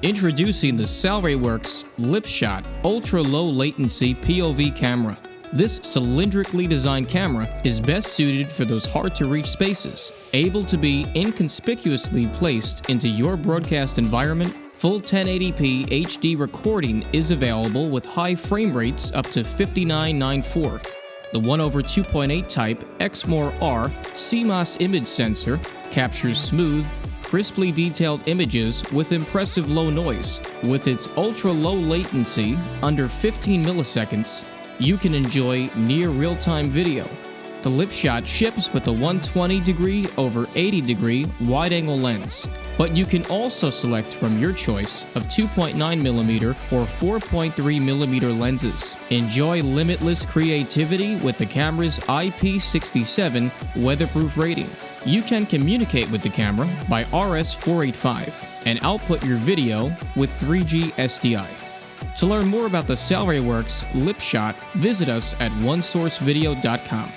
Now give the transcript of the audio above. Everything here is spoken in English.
Introducing the Salrayworks lipSHOT Ultra-Low-Latency POV Camera. This cylindrically designed camera is best suited for those hard-to-reach spaces, able to be inconspicuously placed into your broadcast environment. Full 1080p HD recording is available with high frame rates up to 59.94. The 1/2.8 type XMOR-R CMOS image sensor captures smooth, crisply detailed images with impressive low noise. With its ultra-low latency, under 15 milliseconds, you can enjoy near real-time video. The lipSHOT ships with a 120° over 80° wide-angle lens, but you can also select from your choice of 2.9mm or 4.3mm lenses. Enjoy limitless creativity with the camera's IP67 weatherproof rating. You can communicate with the camera by RS-485 and output your video with 3G SDI. To learn more about the Salrayworks lipSHOT, visit us at onesourcevideo.com.